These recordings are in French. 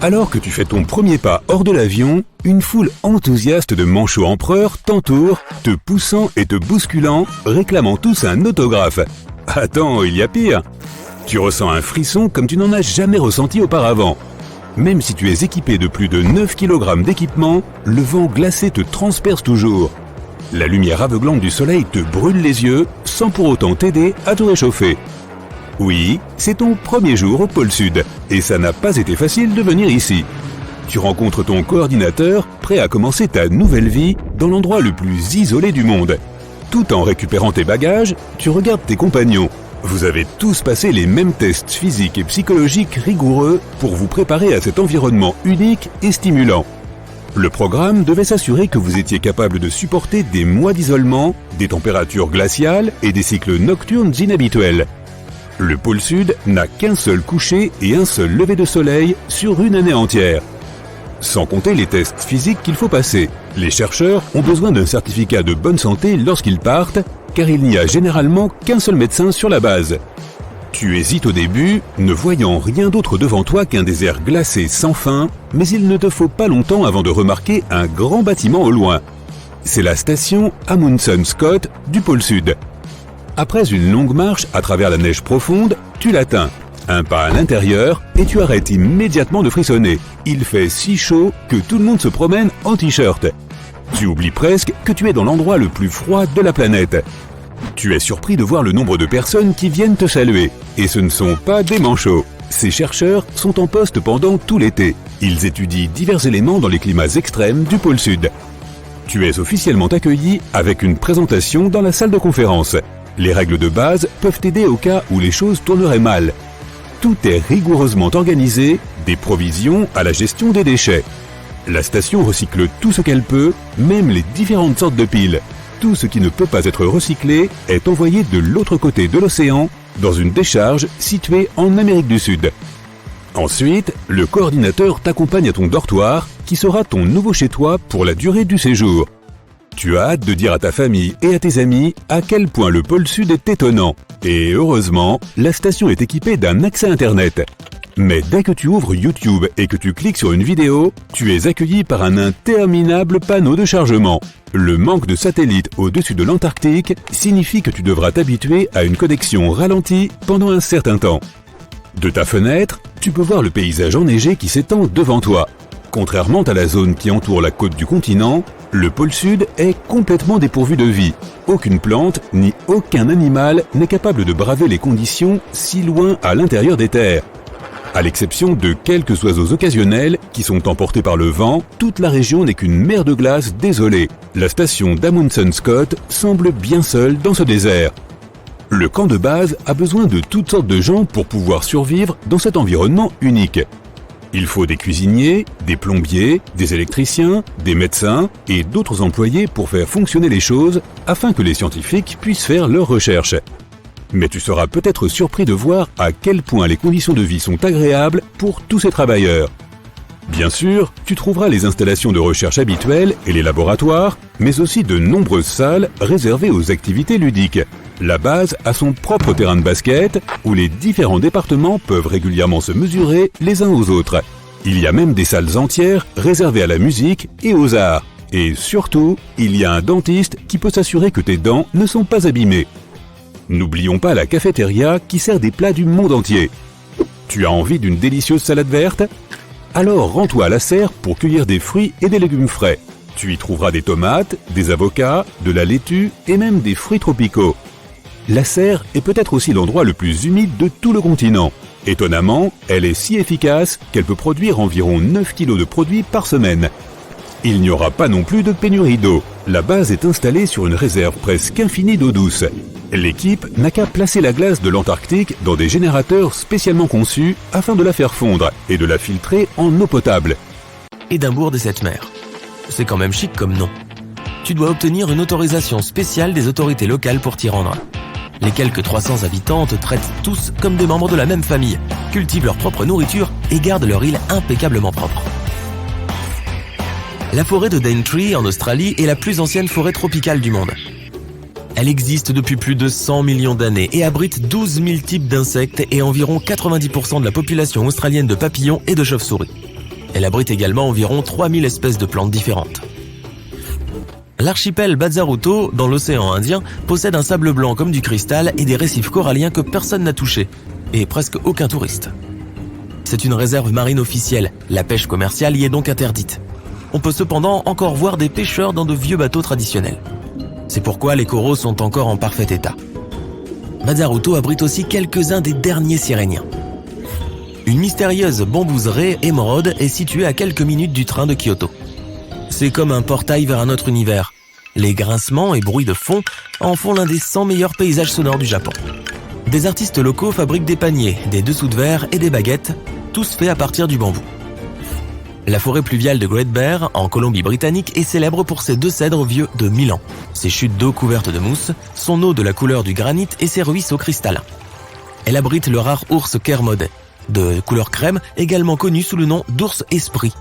Alors que tu fais ton premier pas hors de l'avion, une foule enthousiaste de manchots empereurs t'entoure, te poussant et te bousculant, réclamant tous un autographe. Attends, il y a pire. Tu ressens un frisson comme tu n'en as jamais ressenti auparavant. Même si tu es équipé de plus de 9 kg d'équipement, le vent glacé te transperce toujours. La lumière aveuglante du soleil te brûle les yeux sans pour autant t'aider à te réchauffer. Oui, c'est ton premier jour au pôle Sud et ça n'a pas été facile de venir ici. Tu rencontres ton coordinateur prêt à commencer ta nouvelle vie dans l'endroit le plus isolé du monde. Tout en récupérant tes bagages, tu regardes tes compagnons. Vous avez tous passé les mêmes tests physiques et psychologiques rigoureux pour vous préparer à cet environnement unique et stimulant. Le programme devait s'assurer que vous étiez capable de supporter des mois d'isolement, des températures glaciales et des cycles nocturnes inhabituels. Le pôle Sud n'a qu'un seul coucher et un seul lever de soleil sur une année entière. Sans compter les tests physiques qu'il faut passer, les chercheurs ont besoin d'un certificat de bonne santé lorsqu'ils partent, car il n'y a généralement qu'un seul médecin sur la base. Tu hésites au début, ne voyant rien d'autre devant toi qu'un désert glacé sans fin, mais il ne te faut pas longtemps avant de remarquer un grand bâtiment au loin. C'est la station Amundsen Scott du pôle Sud. Après une longue marche à travers la neige profonde, tu l'atteins. Un pas à l'intérieur et tu arrêtes immédiatement de frissonner. Il fait si chaud que tout le monde se promène en t-shirt. Tu oublies presque que tu es dans l'endroit le plus froid de la planète. Tu es surpris de voir le nombre de personnes qui viennent te saluer. Et ce ne sont pas des manchots. Ces chercheurs sont en poste pendant tout l'été. Ils étudient divers éléments dans les climats extrêmes du pôle Sud. Tu es officiellement accueilli avec une présentation dans la salle de conférence. Les règles de base peuvent t'aider au cas où les choses tourneraient mal. Tout est rigoureusement organisé, des provisions à la gestion des déchets. La station recycle tout ce qu'elle peut, même les différentes sortes de piles. Tout ce qui ne peut pas être recyclé est envoyé de l'autre côté de l'océan, dans une décharge située en Amérique du Sud. Ensuite, le coordinateur t'accompagne à ton dortoir, qui sera ton nouveau chez-toi pour la durée du séjour. Tu as hâte de dire à ta famille et à tes amis à quel point le pôle Sud est étonnant. Et heureusement, la station est équipée d'un accès Internet. Mais dès que tu ouvres YouTube et que tu cliques sur une vidéo, tu es accueilli par un interminable panneau de chargement. Le manque de satellites au-dessus de l'Antarctique signifie que tu devras t'habituer à une connexion ralentie pendant un certain temps. De ta fenêtre, tu peux voir le paysage enneigé qui s'étend devant toi. Contrairement à la zone qui entoure la côte du continent, le pôle Sud est complètement dépourvu de vie. Aucune plante ni aucun animal n'est capable de braver les conditions si loin à l'intérieur des terres. À l'exception de quelques oiseaux occasionnels qui sont emportés par le vent, toute la région n'est qu'une mer de glace désolée. La station d'Amundsen Scott semble bien seule dans ce désert. Le camp de base a besoin de toutes sortes de gens pour pouvoir survivre dans cet environnement unique. Il faut des cuisiniers, des plombiers, des électriciens, des médecins et d'autres employés pour faire fonctionner les choses afin que les scientifiques puissent faire leurs recherches. Mais tu seras peut-être surpris de voir à quel point les conditions de vie sont agréables pour tous ces travailleurs. Bien sûr, tu trouveras les installations de recherche habituelles et les laboratoires, mais aussi de nombreuses salles réservées aux activités ludiques. La base a son propre terrain de basket, où les différents départements peuvent régulièrement se mesurer les uns aux autres. Il y a même des salles entières réservées à la musique et aux arts. Et surtout, il y a un dentiste qui peut s'assurer que tes dents ne sont pas abîmées. N'oublions pas la cafétéria qui sert des plats du monde entier. Tu as envie d'une délicieuse salade verte ? Alors rends-toi à la serre pour cueillir des fruits et des légumes frais. Tu y trouveras des tomates, des avocats, de la laitue et même des fruits tropicaux. La serre est peut-être aussi l'endroit le plus humide de tout le continent. Étonnamment, elle est si efficace qu'elle peut produire environ 9 kg de produits par semaine. Il n'y aura pas non plus de pénurie d'eau. La base est installée sur une réserve presque infinie d'eau douce. L'équipe n'a qu'à placer la glace de l'Antarctique dans des générateurs spécialement conçus afin de la faire fondre et de la filtrer en eau potable. Édimbourg des Sept Mers. C'est quand même chic comme nom. Tu dois obtenir une autorisation spéciale des autorités locales pour t'y rendre. Les quelques 300 habitants te traitent tous comme des membres de la même famille, cultivent leur propre nourriture et gardent leur île impeccablement propre. La forêt de Daintree en Australie est la plus ancienne forêt tropicale du monde. Elle existe depuis plus de 100 millions d'années et abrite 12 000 types d'insectes et environ 90% de la population australienne de papillons et de chauves-souris. Elle abrite également environ 3000 espèces de plantes différentes. L'archipel Bazzaruto, dans l'océan Indien, possède un sable blanc comme du cristal et des récifs coralliens que personne n'a touchés, et presque aucun touriste. C'est une réserve marine officielle, la pêche commerciale y est donc interdite. On peut cependant encore voir des pêcheurs dans de vieux bateaux traditionnels. C'est pourquoi les coraux sont encore en parfait état. Bazzaruto abrite aussi quelques-uns des derniers siréniens. Une mystérieuse bambouseraie émeraude est située à quelques minutes du train de Kyoto. C'est comme un portail vers un autre univers. Les grincements et bruits de fond en font l'un des 100 meilleurs paysages sonores du Japon. Des artistes locaux fabriquent des paniers, des dessous de verre et des baguettes, tous faits à partir du bambou. La forêt pluviale de Great Bear, en Colombie-Britannique, est célèbre pour ses 2 cèdres vieux de 1000 ans, ses chutes d'eau couvertes de mousse, son eau de la couleur du granit et ses ruisseaux cristallins. Elle abrite le rare ours Kermode, de couleur crème, également connu sous le nom d'ours esprit.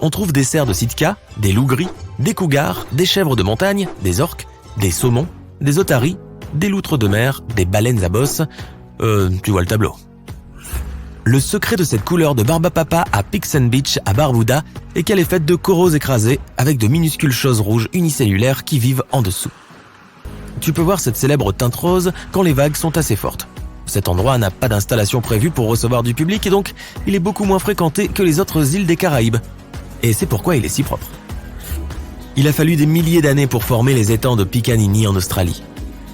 On trouve des cerfs de Sitka, des loups gris, des cougars, des chèvres de montagne, des orques, des saumons, des otaries, des loutres de mer, des baleines à bosse. Tu vois le tableau. Le secret de cette couleur de barbapapa à Pixen Beach à Barbuda est qu'elle est faite de coraux écrasés avec de minuscules choses rouges unicellulaires qui vivent en dessous. Tu peux voir cette célèbre teinte rose quand les vagues sont assez fortes. Cet endroit n'a pas d'installation prévue pour recevoir du public et donc il est beaucoup moins fréquenté que les autres îles des Caraïbes. Et c'est pourquoi il est si propre. Il a fallu des milliers d'années pour former les étangs de Picanini en Australie.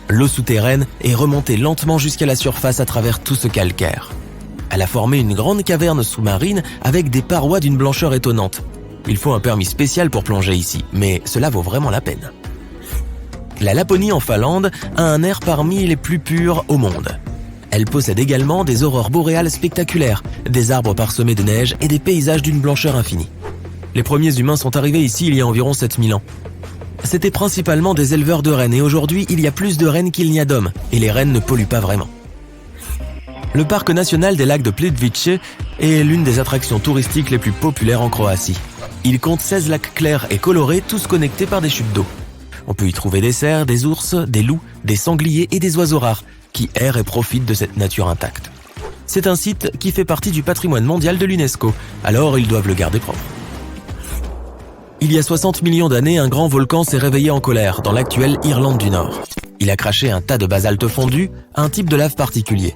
L'eau souterraine est remontée lentement jusqu'à la surface à travers tout ce calcaire. Elle a formé une grande caverne sous-marine avec des parois d'une blancheur étonnante. Il faut un permis spécial pour plonger ici, mais cela vaut vraiment la peine. La Laponie en Finlande a un air parmi les plus purs au monde. Elle possède également des aurores boréales spectaculaires, des arbres parsemés de neige et des paysages d'une blancheur infinie. Les premiers humains sont arrivés ici il y a environ 7000 ans. C'était principalement des éleveurs de rennes et aujourd'hui il y a plus de rennes qu'il n'y a d'hommes et les rennes ne polluent pas vraiment. Le parc national des lacs de Plitvice est l'une des attractions touristiques les plus populaires en Croatie. Il compte 16 lacs clairs et colorés, tous connectés par des chutes d'eau. On peut y trouver des cerfs, des ours, des loups, des sangliers et des oiseaux rares qui errent et profitent de cette nature intacte. C'est un site qui fait partie du patrimoine mondial de l'UNESCO, alors ils doivent le garder propre. Il y a 60 millions d'années, un grand volcan s'est réveillé en colère dans l'actuelle Irlande du Nord. Il a craché un tas de basalte fondu, un type de lave particulier.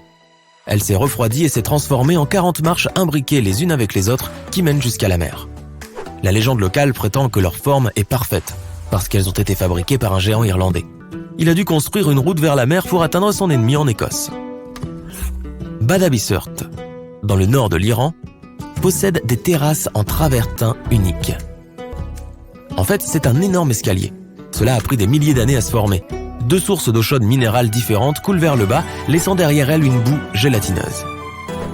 Elle s'est refroidie et s'est transformée en 40 marches imbriquées les unes avec les autres qui mènent jusqu'à la mer. La légende locale prétend que leur forme est parfaite, parce qu'elles ont été fabriquées par un géant irlandais. Il a dû construire une route vers la mer pour atteindre son ennemi en Écosse. Badabisurt, dans le nord de l'Iran, possède des terrasses en travertin uniques. En fait, c'est un énorme escalier. Cela a pris des milliers d'années à se former. 2 sources d'eau chaude minérale différentes coulent vers le bas, laissant derrière elles une boue gélatineuse.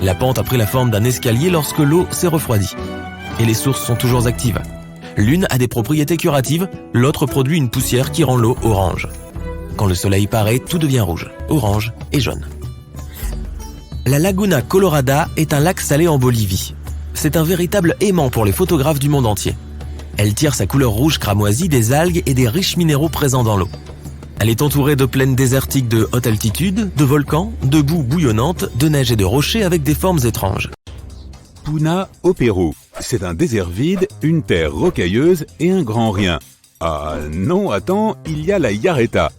La pente a pris la forme d'un escalier lorsque l'eau s'est refroidie. Et les sources sont toujours actives. L'une a des propriétés curatives, l'autre produit une poussière qui rend l'eau orange. Quand le soleil paraît, tout devient rouge, orange et jaune. La Laguna Colorada est un lac salé en Bolivie. C'est un véritable aimant pour les photographes du monde entier. Elle tire sa couleur rouge cramoisie des algues et des riches minéraux présents dans l'eau. Elle est entourée de plaines désertiques de haute altitude, de volcans, de boue bouillonnante, de neige et de rochers avec des formes étranges. Puna au Pérou. C'est un désert vide, une terre rocailleuse et un grand rien. Ah non, attends, il y a la yareta.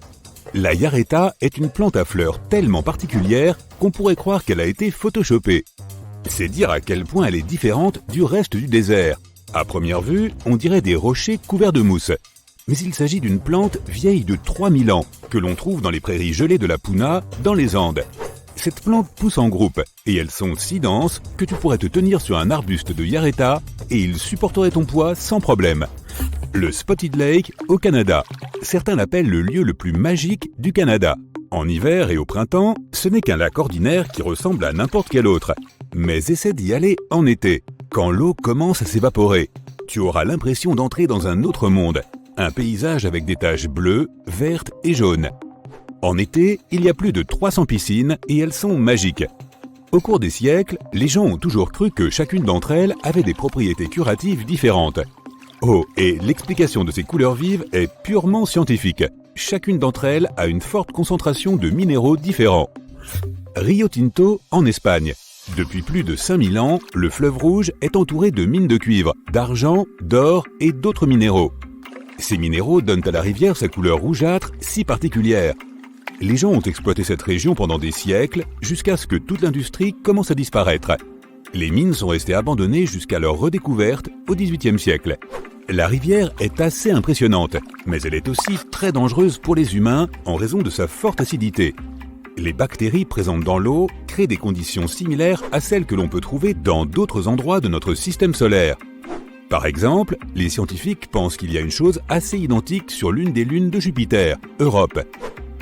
La yareta est une plante à fleurs tellement particulière qu'on pourrait croire qu'elle a été photoshopée. C'est dire à quel point elle est différente du reste du désert. À première vue, on dirait des rochers couverts de mousse. Mais il s'agit d'une plante vieille de 3000 ans, que l'on trouve dans les prairies gelées de la Puna, dans les Andes. Cette plante pousse en groupe, et elles sont si denses que tu pourrais te tenir sur un arbuste de yareta et il supporterait ton poids sans problème. Le Spotted Lake au Canada. Certains l'appellent le lieu le plus magique du Canada. En hiver et au printemps, ce n'est qu'un lac ordinaire qui ressemble à n'importe quel autre. Mais essaie d'y aller en été, quand l'eau commence à s'évaporer. Tu auras l'impression d'entrer dans un autre monde. Un paysage avec des taches bleues, vertes et jaunes. En été, il y a plus de 300 piscines et elles sont magiques. Au cours des siècles, les gens ont toujours cru que chacune d'entre elles avait des propriétés curatives différentes. Oh, et l'explication de ces couleurs vives est purement scientifique. Chacune d'entre elles a une forte concentration de minéraux différents. Rio Tinto en Espagne. Depuis plus de 5000 ans, le fleuve Rouge est entouré de mines de cuivre, d'argent, d'or et d'autres minéraux. Ces minéraux donnent à la rivière sa couleur rougeâtre si particulière. Les gens ont exploité cette région pendant des siècles, jusqu'à ce que toute l'industrie commence à disparaître. Les mines sont restées abandonnées jusqu'à leur redécouverte au XVIIIe siècle. La rivière est assez impressionnante, mais elle est aussi très dangereuse pour les humains en raison de sa forte acidité. Les bactéries présentes dans l'eau créent des conditions similaires à celles que l'on peut trouver dans d'autres endroits de notre système solaire. Par exemple, les scientifiques pensent qu'il y a une chose assez identique sur l'une des lunes de Jupiter, Europe.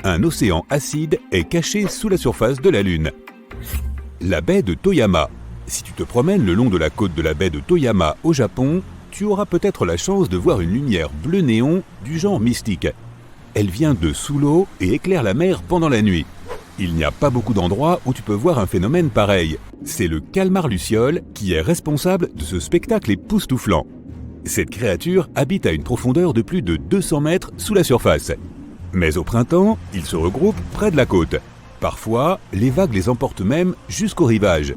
Un océan acide est caché sous la surface de la Lune. La baie de Toyama. Si tu te promènes le long de la côte de la baie de Toyama au Japon, tu auras peut-être la chance de voir une lumière bleu néon du genre mystique. Elle vient de sous l'eau et éclaire la mer pendant la nuit. Il n'y a pas beaucoup d'endroits où tu peux voir un phénomène pareil. C'est le calmar luciole qui est responsable de ce spectacle époustouflant. Cette créature habite à une profondeur de plus de 200 mètres sous la surface. Mais au printemps, ils se regroupent près de la côte. Parfois, les vagues les emportent même jusqu'au rivage.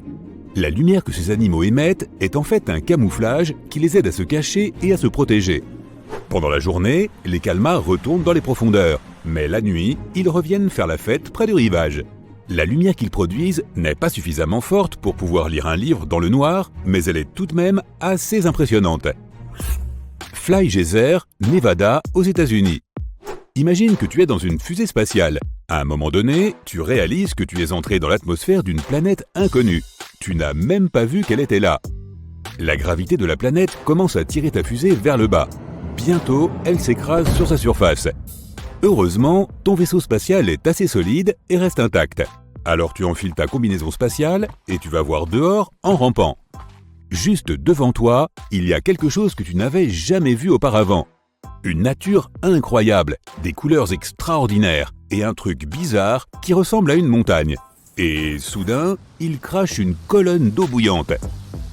La lumière que ces animaux émettent est en fait un camouflage qui les aide à se cacher et à se protéger. Pendant la journée, les calmars retournent dans les profondeurs, mais la nuit, ils reviennent faire la fête près du rivage. La lumière qu'ils produisent n'est pas suffisamment forte pour pouvoir lire un livre dans le noir, mais elle est tout de même assez impressionnante. Fly Geyser, Nevada, aux États-Unis. Imagine que tu es dans une fusée spatiale. À un moment donné, tu réalises que tu es entré dans l'atmosphère d'une planète inconnue. Tu n'as même pas vu qu'elle était là. La gravité de la planète commence à tirer ta fusée vers le bas. Bientôt, elle s'écrase sur sa surface. Heureusement, ton vaisseau spatial est assez solide et reste intact. Alors tu enfiles ta combinaison spatiale et tu vas voir dehors en rampant. Juste devant toi, il y a quelque chose que tu n'avais jamais vu auparavant. Une nature incroyable, des couleurs extraordinaires et un truc bizarre qui ressemble à une montagne. Et soudain, il crache une colonne d'eau bouillante.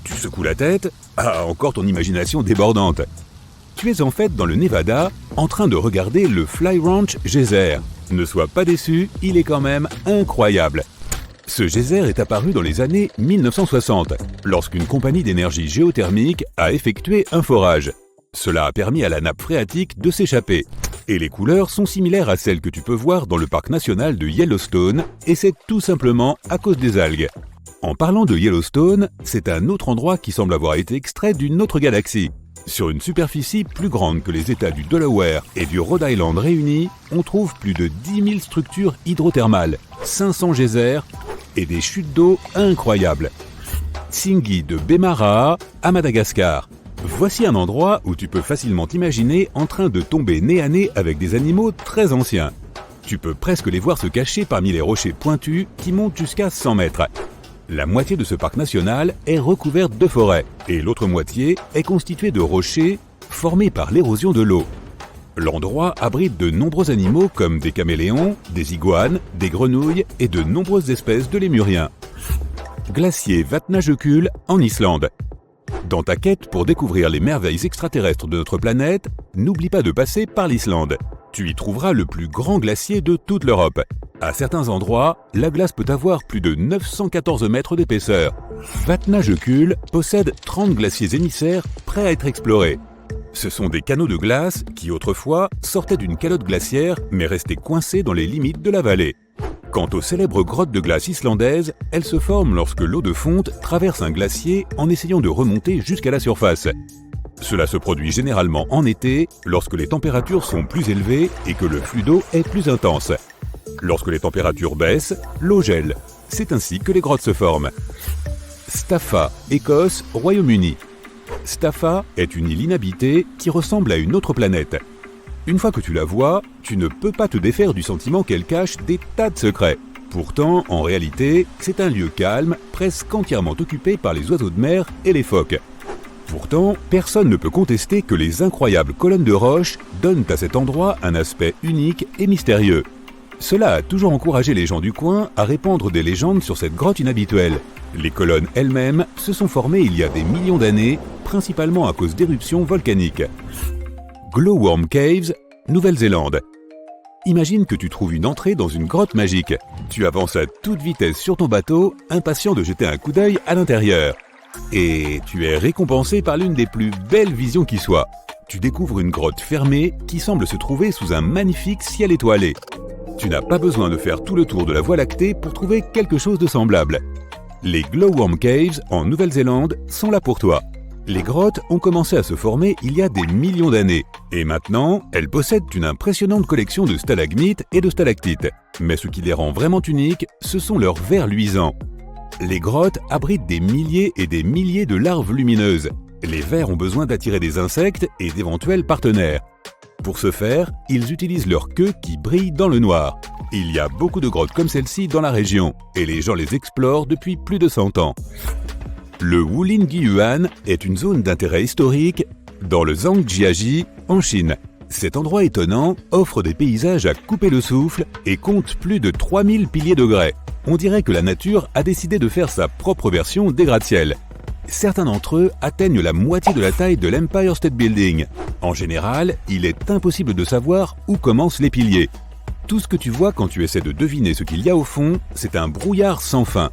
Tu secoues la tête, encore ton imagination débordante. Tu es en fait dans le Nevada, en train de regarder le Fly Ranch Geyser. Ne sois pas déçu, il est quand même incroyable. Ce geyser est apparu dans les années 1960, lorsqu'une compagnie d'énergie géothermique a effectué un forage. Cela a permis à la nappe phréatique de s'échapper. Et les couleurs sont similaires à celles que tu peux voir dans le parc national de Yellowstone, et c'est tout simplement à cause des algues. En parlant de Yellowstone, c'est un autre endroit qui semble avoir été extrait d'une autre galaxie. Sur une superficie plus grande que les États du Delaware et du Rhode Island réunis, on trouve plus de 10 000 structures hydrothermales, 500 geysers et des chutes d'eau incroyables. Tsingy de Bemaraha à Madagascar. Voici un endroit où tu peux facilement t'imaginer en train de tomber nez à nez avec des animaux très anciens. Tu peux presque les voir se cacher parmi les rochers pointus qui montent jusqu'à 100 mètres. La moitié de ce parc national est recouverte de forêt et l'autre moitié est constituée de rochers formés par l'érosion de l'eau. L'endroit abrite de nombreux animaux comme des caméléons, des iguanes, des grenouilles et de nombreuses espèces de lémuriens. Glacier Vatnajökull en Islande. Dans ta quête pour découvrir les merveilles extraterrestres de notre planète, n'oublie pas de passer par l'Islande. Tu y trouveras le plus grand glacier de toute l'Europe. À certains endroits, la glace peut avoir plus de 914 mètres d'épaisseur. Vatnajökull possède 30 glaciers émissaires prêts à être explorés. Ce sont des canaux de glace qui autrefois sortaient d'une calotte glaciaire mais restaient coincés dans les limites de la vallée. Quant aux célèbres grottes de glace islandaises, elles se forment lorsque l'eau de fonte traverse un glacier en essayant de remonter jusqu'à la surface. Cela se produit généralement en été, lorsque les températures sont plus élevées et que le flux d'eau est plus intense. Lorsque les températures baissent, l'eau gèle. C'est ainsi que les grottes se forment. Staffa, Écosse, Royaume-Uni. Staffa est une île inhabitée qui ressemble à une autre planète. Une fois que tu la vois, tu ne peux pas te défaire du sentiment qu'elle cache des tas de secrets. Pourtant, en réalité, c'est un lieu calme, presque entièrement occupé par les oiseaux de mer et les phoques. Pourtant, personne ne peut contester que les incroyables colonnes de roches donnent à cet endroit un aspect unique et mystérieux. Cela a toujours encouragé les gens du coin à répandre des légendes sur cette grotte inhabituelle. Les colonnes elles-mêmes se sont formées il y a des millions d'années, principalement à cause d'éruptions volcaniques. Glowworm Caves, Nouvelle-Zélande. Imagine que tu trouves une entrée dans une grotte magique. Tu avances à toute vitesse sur ton bateau, impatient de jeter un coup d'œil à l'intérieur. Et tu es récompensé par l'une des plus belles visions qui soit. Tu découvres une grotte fermée qui semble se trouver sous un magnifique ciel étoilé. Tu n'as pas besoin de faire tout le tour de la Voie lactée pour trouver quelque chose de semblable. Les Glowworm Caves en Nouvelle-Zélande sont là pour toi. Les grottes ont commencé à se former il y a des millions d'années. Et maintenant, elles possèdent une impressionnante collection de stalagmites et de stalactites. Mais ce qui les rend vraiment uniques, ce sont leurs vers luisants. Les grottes abritent des milliers et des milliers de larves lumineuses. Les vers ont besoin d'attirer des insectes et d'éventuels partenaires. Pour ce faire, ils utilisent leur queue qui brille dans le noir. Il y a beaucoup de grottes comme celle-ci dans la région, et les gens les explorent depuis plus de 100 ans. Le Wulingyuan est une zone d'intérêt historique dans le Zhangjiajie, en Chine. Cet endroit étonnant offre des paysages à couper le souffle et compte plus de 3000 piliers de grès. On dirait que la nature a décidé de faire sa propre version des gratte-ciel. Certains d'entre eux atteignent la moitié de la taille de l'Empire State Building. En général, il est impossible de savoir où commencent les piliers. Tout ce que tu vois quand tu essaies de deviner ce qu'il y a au fond, c'est un brouillard sans fin.